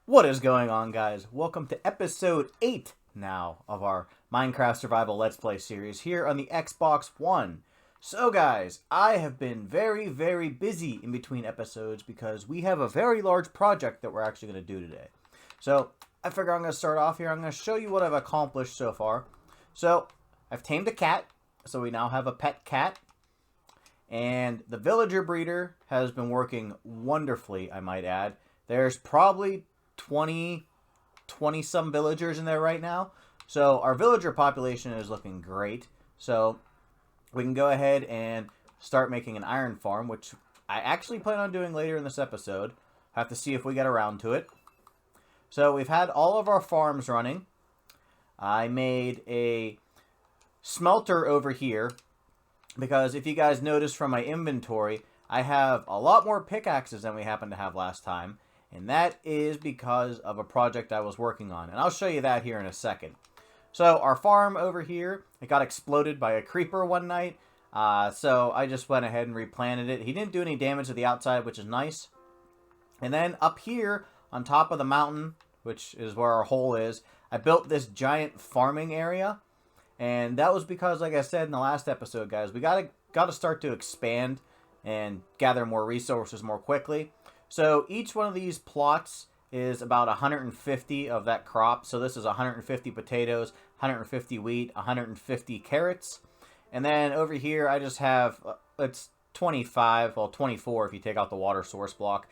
What is going on, guys? Welcome to episode 8 now of our Minecraft Survival Let's Play series here on the Xbox One. So, guys, I have been very busy in between episodes because we have a very large project that we're actually going to do today. So, I figure I'm going to start off here. I'm going to show you what I've accomplished so far. So, I've tamed a cat, so we now have a pet cat. And the villager breeder has been working wonderfully, I might add. There's probably 20 some villagers in there right now. So our villager population is looking great. So we can go ahead and start making an iron farm, which I actually plan on doing later in this episode. Have to see if we get around to it. So we've had all of our farms running. I made a smelter over here because if you guys notice from my inventory, I have a lot more pickaxes than we happened to have last time. And that is because of a project I was working on. And I'll show you that here in a second. So our farm over here, it got exploded by a creeper one night. So I just went ahead and replanted it. He didn't do any damage to the outside, which is nice. And then up here on top of the mountain, which is where our hole is, I built this giant farming area. And that was because, like I said in the last episode, guys, we got to start to expand and gather more resources more quickly. So each one of these plots is about 150 of that crop. So this is 150 potatoes, 150 wheat, 150 carrots. And then over here I just have, it's 25, well 24 if you take out the water source block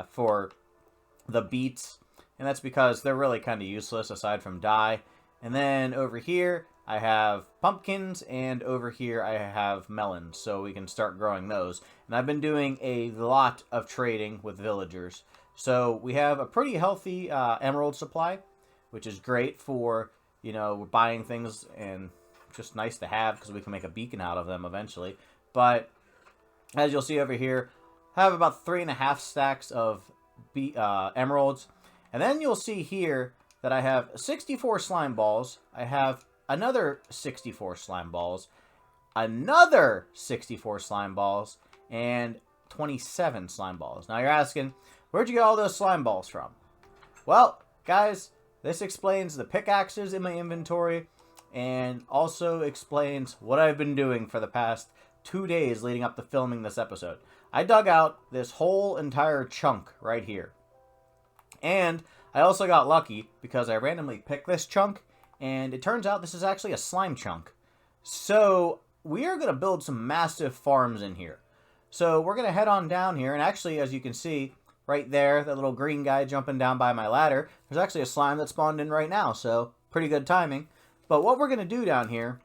for the beets. And that's because they're really kind of useless aside from dye. And then over here I have pumpkins, and over here I have melons, so we can start growing those. And I've been doing a lot of trading with villagers. So we have a pretty healthy emerald supply, which is great for, you know, buying things and just nice to have because we can make a beacon out of them eventually. But as you'll see over here, I have about 3.5 stacks of emeralds. And then you'll see here that I have 64 slime balls. I have another 64 slime balls, another 64 slime balls, and 27 slime balls. Now you're asking, where'd you get all those slime balls from? Well, guys, this explains the pickaxes in my inventory and also explains what I've been doing for the past 2 days leading up to filming this episode. I dug out this whole entire chunk right here. And I also got lucky because I randomly picked this chunk. And it turns out this is actually a slime chunk. So we are going to build some massive farms in here. So we're going to head on down here. And actually, as you can see, right there, that little green guy jumping down by my ladder, there's actually a slime that spawned in right now. So pretty good timing. But what we're going to do down here,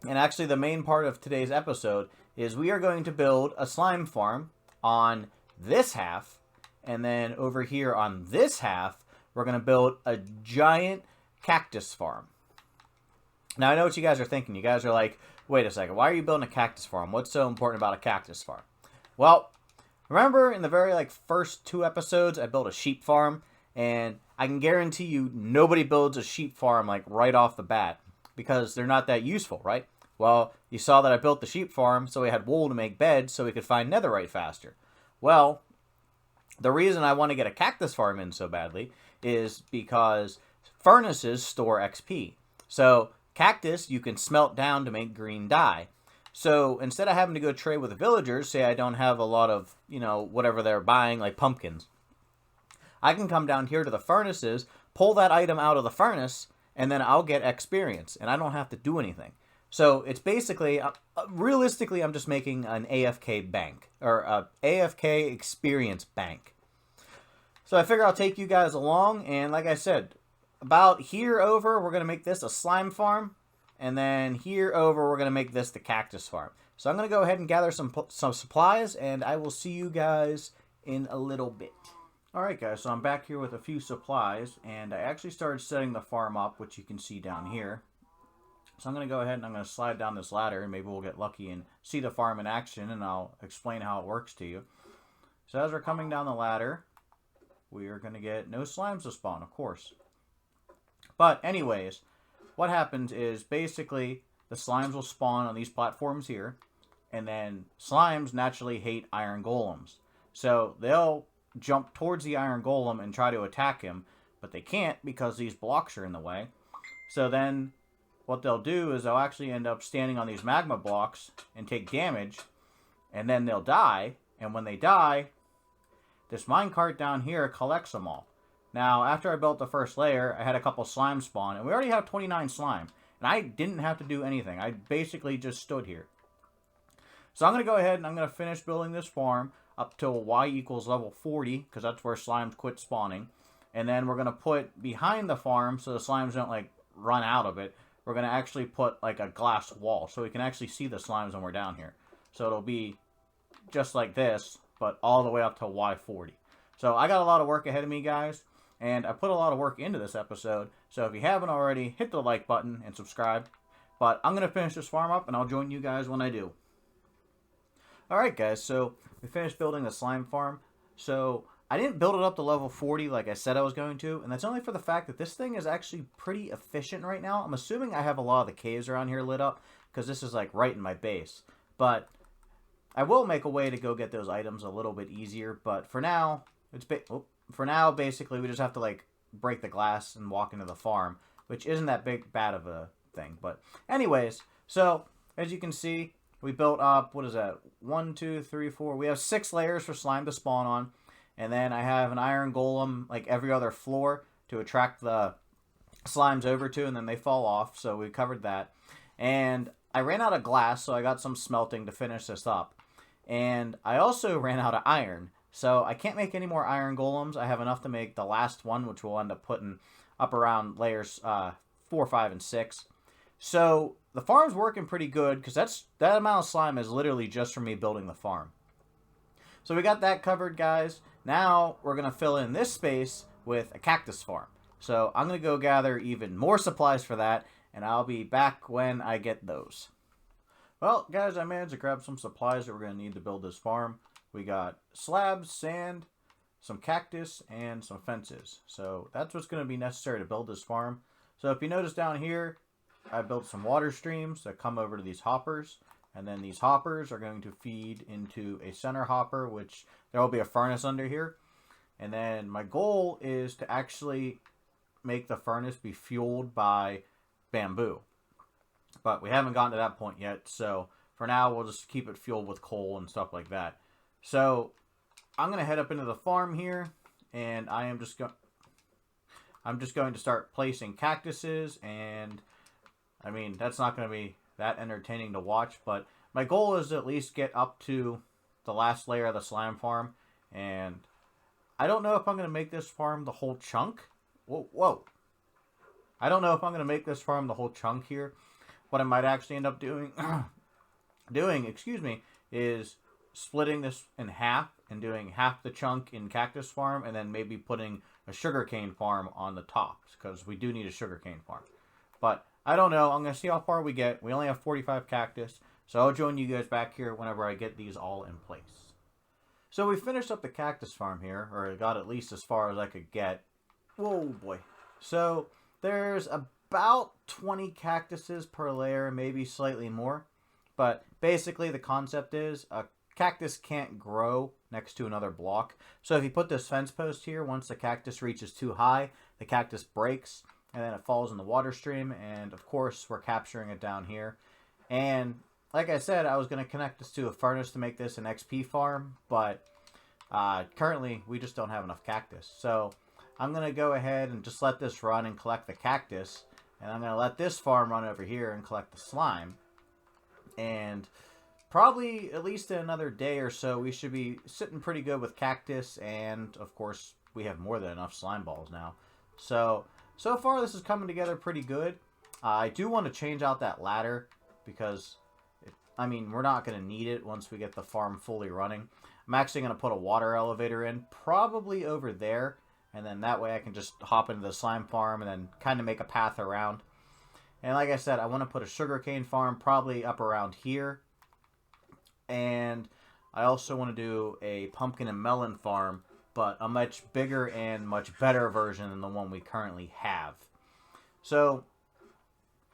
and actually the main part of today's episode, is we are going to build a slime farm on this half. And then over here on this half, we're going to build a giant cactus farm. Now I know what you guys are thinking. You guys are like, wait a second, why are you building a cactus farm? What's so important about a cactus farm? Well, remember in the very first 2 episodes I built a sheep farm, and I can guarantee you nobody builds a sheep farm right off the bat because they're not that useful, right? Well, you saw that I built the sheep farm so we had wool to make beds so we could find netherite faster. Well, the reason I want to get a cactus farm in so badly is because furnaces store XP. So cactus you can smelt down to make green dye. So instead of having to go trade with the villagers, say I don't have a lot of, whatever they're buying, like pumpkins, I can come down here to the furnaces, pull that item out of the furnace, and then I'll get experience, and I don't have to do anything. So it's basically, realistically, I'm just making an AFK bank, or a AFK experience bank. So I figure I'll take you guys along, and like I said, about here over, we're going to make this a slime farm. And then here over, we're going to make this the cactus farm. So I'm going to go ahead and gather some supplies. And I will see you guys in a little bit. Alright guys, so I'm back here with a few supplies. And I actually started setting the farm up, which you can see down here. So I'm going to go ahead and I'm going to slide down this ladder. And maybe we'll get lucky and see the farm in action. And I'll explain how it works to you. So as we're coming down the ladder, we are going to get no slimes to spawn, of course. But anyways, what happens is basically the slimes will spawn on these platforms here. And then slimes naturally hate iron golems. So they'll jump towards the iron golem and try to attack him, but they can't because these blocks are in the way. So then what they'll do is they'll actually end up standing on these magma blocks and take damage, and then they'll die. And when they die, this minecart down here collects them all. Now, after I built the first layer, I had a couple slime spawn, and we already have 29 slime. And I didn't have to do anything. I basically just stood here. So I'm going to go ahead and I'm going to finish building this farm up till y equals level 40, because that's where slimes quit spawning. And then we're going to put behind the farm, so the slimes don't, like, run out of it, we're going to actually put, like, a glass wall, so we can actually see the slimes when we're down here. So it'll be just like this, but all the way up to Y40. So I got a lot of work ahead of me, guys, and I put a lot of work into this episode. So if you haven't already, hit the like button and subscribe. But I'm going to finish this farm up, and I'll join you guys when I do. Alright, guys, so we finished building the slime farm. So I didn't build it up to level 40 like I said I was going to, and that's only for the fact that this thing is actually pretty efficient right now. I'm assuming I have a lot of the caves around here lit up, because this is like right in my base. But I will make a way to go get those items a little bit easier, but for now, basically we just have to like break the glass and walk into the farm, which isn't that bad of a thing. But anyways, so as you can see, we built up, what is that, 1, 2, 3, 4, we have 6 layers for slime to spawn on, and then I have an iron golem like every other floor to attract the slimes over to, and then they fall off, so we covered that. And I ran out of glass, so I got some smelting to finish this up. And I also ran out of iron, so I can't make any more iron golems. I have enough to make the last one, which we'll end up putting up around layers 4, 5, and 6. So the farm's working pretty good, because that amount of slime is literally just from me building the farm. So we got that covered, guys. Now we're going to fill in this space with a cactus farm. So I'm going to go gather even more supplies for that, and I'll be back when I get those. Well, guys, I managed to grab some supplies that we're going to need to build this farm. We got slabs, sand, some cactus, and some fences. So that's what's going to be necessary to build this farm. So if you notice down here, I built some water streams that come over to these hoppers. And then these hoppers are going to feed into a center hopper, which there will be a furnace under here. And then my goal is to actually make the furnace be fueled by bamboo. But we haven't gotten to that point yet, so for now we'll just keep it fueled with coal and stuff like that. So I'm going to head up into the farm here, and I'm just going to start placing cactuses, and I mean, that's not going to be that entertaining to watch, but my goal is to at least get up to the last layer of the slime farm, and I don't know if I'm going to make this farm the whole chunk. Whoa. I don't know if I'm going to make this farm the whole chunk here. What I might actually end up doing, is splitting this in half and doing half the chunk in Cactus Farm, and then maybe putting a sugarcane farm on the top, because we do need a sugarcane farm. But I don't know. I'm going to see how far we get. We only have 45 cactus, so I'll join you guys back here whenever I get these all in place. So we finished up the Cactus Farm here, or I got at least as far as I could get. Whoa, boy. So there's about 20 cactuses per layer, maybe slightly more. But basically the concept is a cactus can't grow next to another block. So if you put this fence post here, once the cactus reaches too high, the cactus breaks and then it falls in the water stream. And of course we're capturing it down here. And like I said, I was going to connect this to a furnace to make this an XP farm, but currently we just don't have enough cactus. So I'm going to go ahead and just let this run and collect the cactus. And I'm going to let this farm run over here and collect the slime. And probably at least in another day or so, we should be sitting pretty good with cactus. And, of course, we have more than enough slime balls now. So far this is coming together pretty good. I do want to change out that ladder because, we're not going to need it once we get the farm fully running. I'm actually going to put a water elevator in, probably over there. And then that way I can just hop into the slime farm and then kind of make a path around. And like I said, I want to put a sugarcane farm probably up around here. And I also want to do a pumpkin and melon farm, but a much bigger and much better version than the one we currently have. So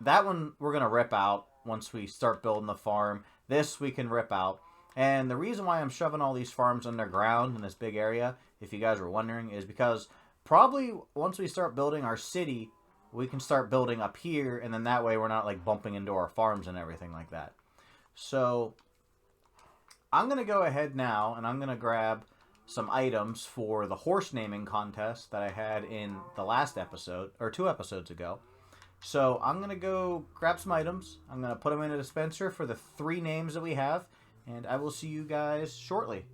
that one we're going to rip out once we start building the farm. This we can rip out. And the reason why I'm shoving all these farms underground in this big area if you guys were wondering, is because probably once we start building our city, we can start building up here, and then that way we're not like bumping into our farms and everything like that. So I'm going to go ahead now, and I'm going to grab some items for the horse naming contest that I had in the last episode, or 2 episodes ago. So I'm going to go grab some items. I'm going to put them in a dispenser for the 3 names that we have, and I will see you guys shortly.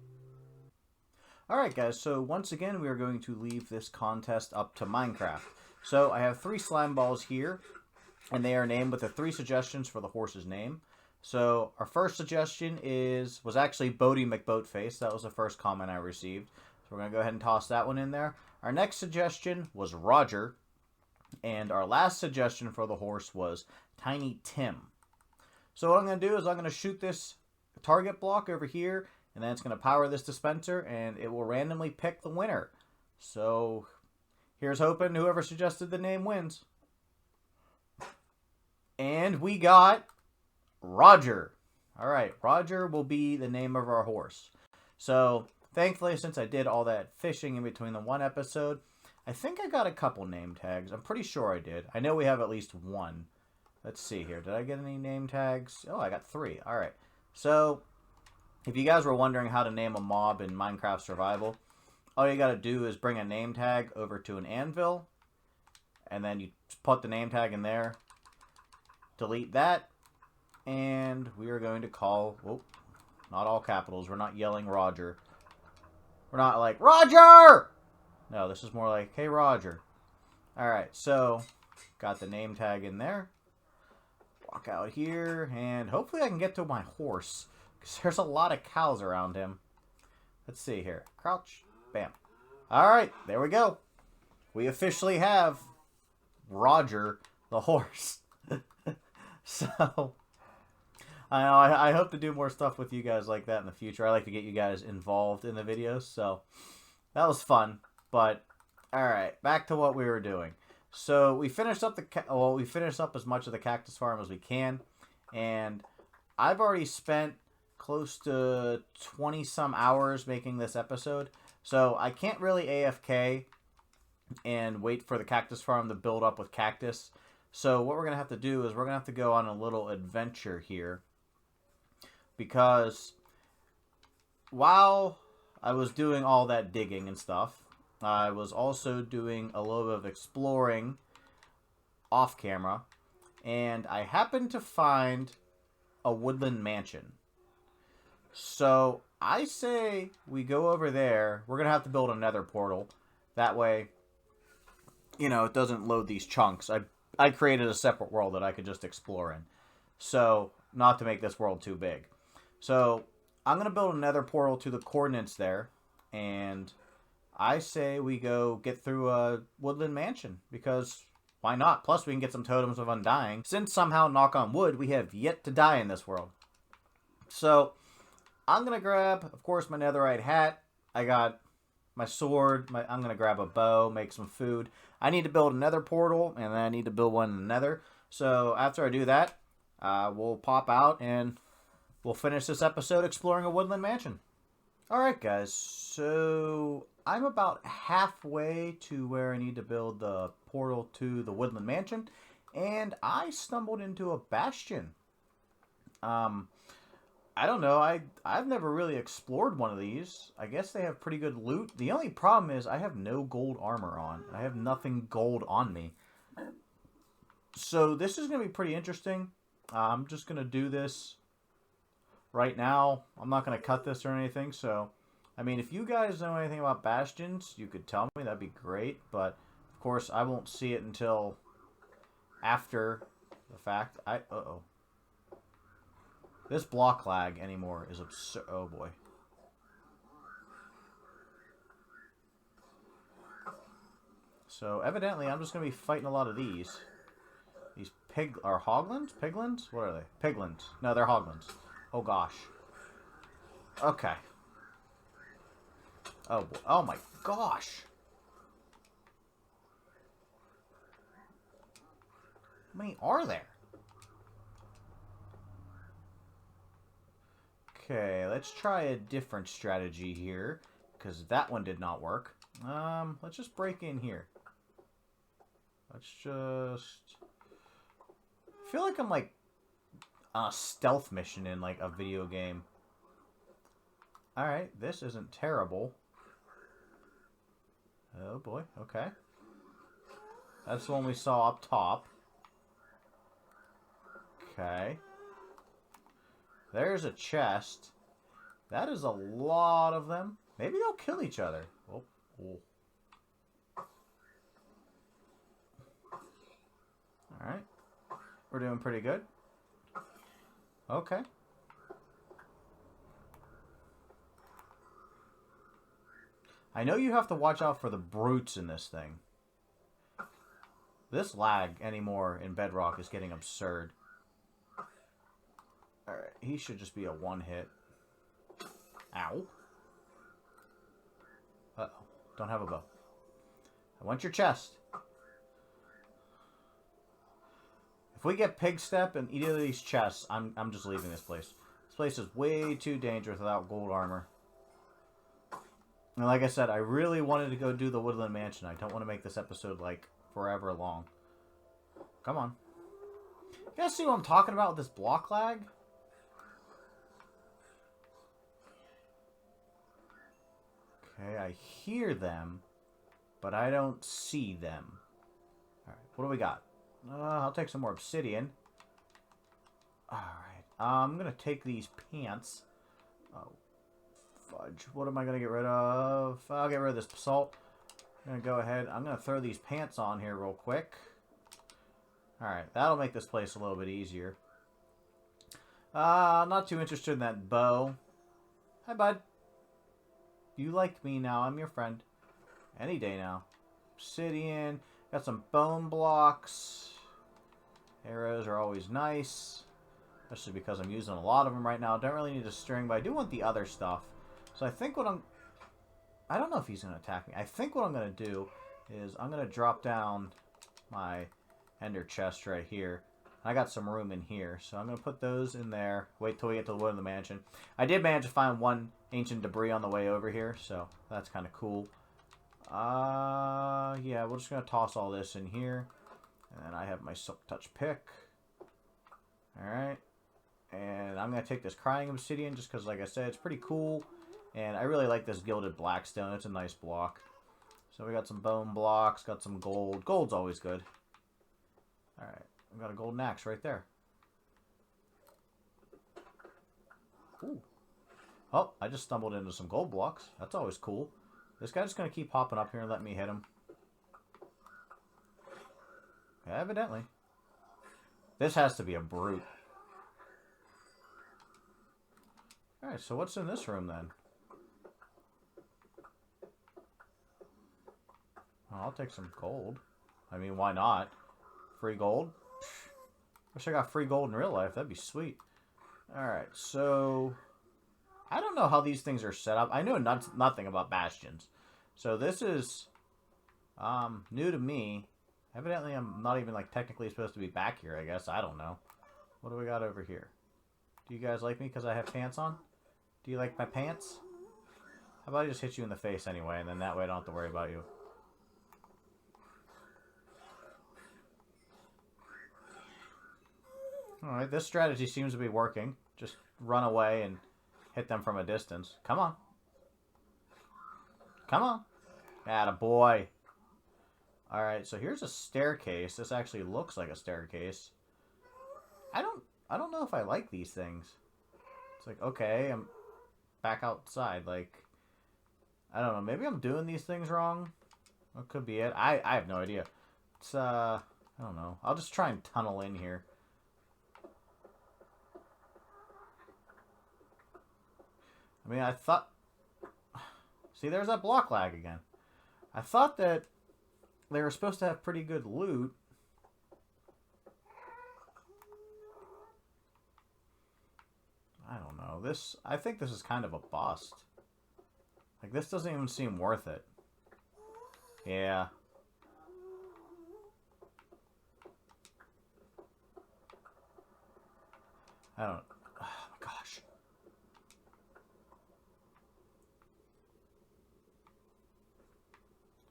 Alright guys, so once again we are going to leave this contest up to Minecraft. So I have 3 slime balls here, and they are named with the 3 suggestions for the horse's name. So our first suggestion was actually Bodie McBoatface. That was the first comment I received. So we're going to go ahead and toss that one in there. Our next suggestion was Roger. And our last suggestion for the horse was Tiny Tim. So what I'm going to do is I'm going to shoot this target block over here, and then it's going to power this dispenser, and it will randomly pick the winner. So here's hoping whoever suggested the name wins. And we got Roger. Alright, Roger will be the name of our horse. So thankfully, since I did all that fishing in between the 1 episode, I think I got a couple name tags. I'm pretty sure I did. I know we have at least 1. Let's see here. Did I get any name tags? Oh, I got 3. Alright. So, if you guys were wondering how to name a mob in Minecraft Survival, all you gotta do is bring a name tag over to an anvil, and then you put the name tag in there, delete that, and we are going to call, not all capitals, we're not yelling Roger. We're not like, Roger! No, this is more like, hey, Roger. Alright, so, got the name tag in there. Walk out here, and hopefully I can get to my horse, because there's a lot of cows around him. Let's see here. Crouch. Bam. Alright, there we go. We officially have Roger the horse. So, I hope to do more stuff with you guys like that in the future. I like to get you guys involved in the videos, so that was fun. But, alright, back to what we were doing. So, we finished up we finished up as much of the Cactus Farm as we can, and I've already spent close to 20-some hours making this episode, so I can't really AFK and wait for the Cactus Farm to build up with cactus. So, what we're going to have to do is we're going to have to go on a little adventure here, because while I was doing all that digging and stuff, I was also doing a little bit of exploring off camera, and I happened to find a Woodland Mansion. So I say we go over there. We're going to have to build a Nether portal. That way, you know, it doesn't load these chunks. I created a separate world that I could just explore in. So, not to make this world too big. So, I'm going to build a Nether portal to the coordinates there, and I say we go get through a Woodland Mansion, because why not? Plus, we can get some totems of undying, since somehow, knock on wood, we have yet to die in this world. So, I'm going to grab, of course, my netherite hat. I got my sword. I'm going to grab a bow, make some food. I need to build a Nether portal, and then I need to build one in the Nether. So, after I do that, we'll pop out, and we'll finish this episode exploring a Woodland Mansion. Alright, guys, so I'm about halfway to where I need to build the portal to the Woodland Mansion, and I stumbled into a bastion. I don't know, I've never really explored one of these. I guess they have pretty good loot. The only problem is I have no gold armor on. I have nothing gold on me. So this is going to be pretty interesting. I'm just going to do this right now. I'm not going to cut this or anything, so I mean, if you guys know anything about bastions, you could tell me. That'd be great, but of course I won't see it until after the fact. Uh-oh. This block lag anymore is absurd. Oh boy. So evidently I'm just going to be fighting a lot of these. These are hoglins? Piglins? What are they? Piglins. No, they're hoglins. Oh gosh. Okay. Oh boy. Oh my gosh. How many are there? Okay, let's try a different strategy here. because that one did not work. Let's just break in here. Let's just... I feel like I'm like on a stealth mission in like a video game. Alright, this isn't terrible. Oh boy, okay. That's the one we saw up top. Okay. There's a chest. That is a lot of them. Maybe they'll kill each other. Oh, oh. Alright. We're doing pretty good. Okay. I know you have to watch out for the brutes in this thing. This lag anymore in Bedrock is getting absurd. Alright, he should just be a one-hit. Ow. Uh-oh. Don't have a bow. I want your chest. If we get pig step in either of these chests, I'm just leaving this place. This place is way too dangerous without gold armor. And like I said, I really wanted to go do the Woodland Mansion. I don't want to make this episode, like, forever long. Come on. You guys see what I'm talking about with this block lag? Okay, I hear them, but I don't see them. Alright, what do we got? I'll take some more obsidian. Alright, I'm going to take these pants. Oh, fudge. What am I going to get rid of? I'll get rid of this basalt. I'm going to go ahead. I'm going to throw these pants on here real quick. Alright, that'll make this place a little bit easier. I'm not too interested in that bow. Hi, bud. You like me now. I'm your friend. Any day now. Obsidian. Got some bone blocks. Arrows are always nice. Especially because I'm using a lot of them right now. Don't really need a string, but I do want the other stuff. So I think what I don't know if he's going to attack me. I think what I'm going to do is I'm going to drop down my ender chest right here. I got some room in here, so I'm going to put those in there. Wait till we get to the Woodland Mansion. I did manage to find one ancient debris on the way over here, so that's kind of cool. Yeah, we're just going to toss all this in here. And then I have my Silk Touch pick. Alright. And I'm going to take this Crying Obsidian just because, like I said, it's pretty cool. And I really like this Gilded Blackstone. It's a nice block. So we got some bone blocks, got some gold. Gold's always good. Alright. I've got a golden axe right there. Ooh. Oh, I just stumbled into some gold blocks. That's always cool. This guy's just going to keep popping up here and let me hit him. Yeah, evidently. This has to be a brute. Alright, so what's in this room then? Well, I'll take some gold. I mean, why not? Free gold? Wish I got free gold in real life. That'd be sweet. Alright, so... I don't know how these things are set up. I know nothing about bastions. So this is new to me. Evidently, I'm not even like technically supposed to be back here, I guess. I don't know. What do we got over here? Do you guys like me because I have pants on? Do you like my pants? How about I just hit you in the face anyway, and then that way I don't have to worry about you. Alright, this strategy seems to be working. Just run away and hit them from a distance. Come on. Come on. Attaboy. Alright, so here's a staircase. This actually looks like a staircase. I don't know if I like these things. It's like, okay, I'm back outside. Like, I don't know. Maybe I'm doing these things wrong. That could be it. I have no idea. It's, I don't know. I'll just try and tunnel in here. I mean, I thought... See, there's that block lag again. I thought that they were supposed to have pretty good loot. I don't know. I think this is kind of a bust. Like, this doesn't even seem worth it. Yeah. I don't... Oh, my gosh.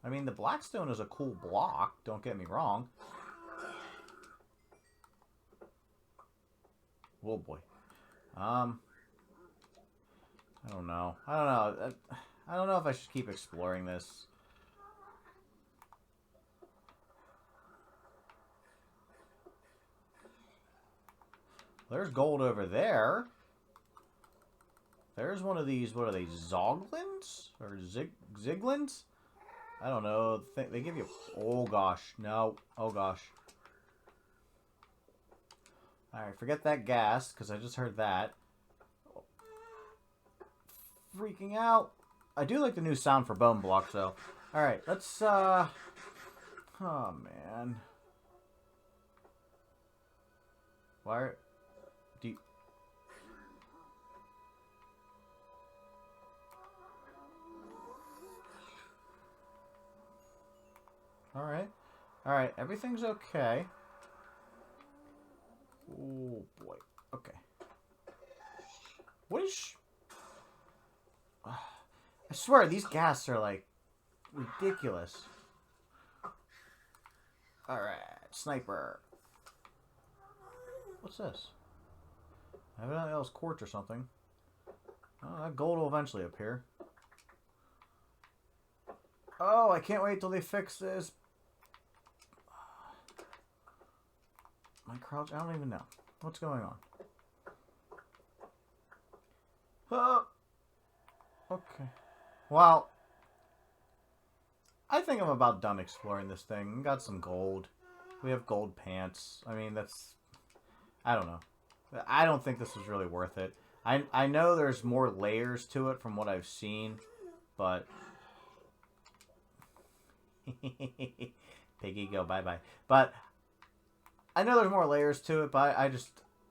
I mean, the blackstone is a cool block. Don't get me wrong. Oh, boy. I don't know. I don't know. I don't know if I should keep exploring this. There's gold over there. There's one of these, what are they, Zoglins? Or Ziglins? I don't know. They give you... Oh, gosh. No. Oh, gosh. Alright, forget that gas, because I just heard that. Freaking out. I do like the new sound for bone blocks, though. Alright, let's, Oh, man. Why do you... Alright. Alright, everything's okay. Oh, boy. Okay. What is... I swear, these ghasts are, like, ridiculous. Alright, sniper. What's this? Evidently that was quartz or something. Oh, that gold will eventually appear. Oh, I can't wait till they fix this. My crouch, I don't even know. What's going on? Oh. Okay. Well, I think I'm about done exploring this thing. We got some gold. We have gold pants. I mean, that's... I don't know. I don't think this was really worth it. I know there's more layers to it from what I've seen, but... Piggy, go bye-bye. But I know there's more layers to it, but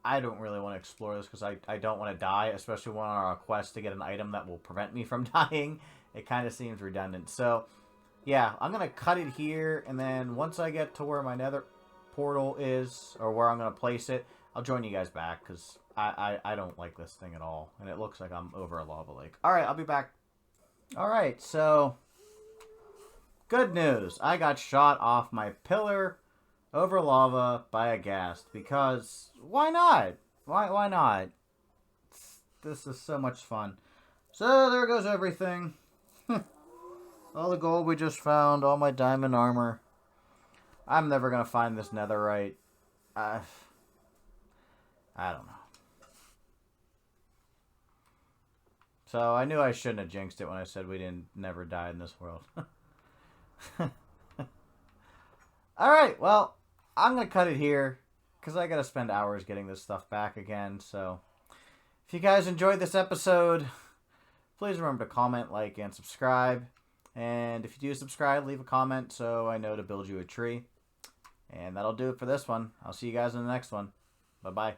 I don't really want to explore this because I don't want to die, especially when on a quest to get an item that will prevent me from dying. It kind of seems redundant. So, yeah, I'm going to cut it here, and then once I get to where my nether portal is, or where I'm going to place it, I'll join you guys back, because I don't like this thing at all, and it looks like I'm over a lava lake. Alright, I'll be back. Alright, so, good news. I got shot off my pillar over lava by a ghast, because why not? Why not? This is so much fun. So there goes everything. All the gold we just found, all my diamond armor. I'm never gonna find this netherite. I don't know. So I knew I shouldn't have jinxed it when I said we didn't never die in this world. Alright, well, I'm going to cut it here, because I got to spend hours getting this stuff back again, so if you guys enjoyed this episode, please remember to comment, like, and subscribe, and if you do subscribe, leave a comment so I know to build you a tree, and that'll do it for this one. I'll see you guys in the next one. Bye-bye.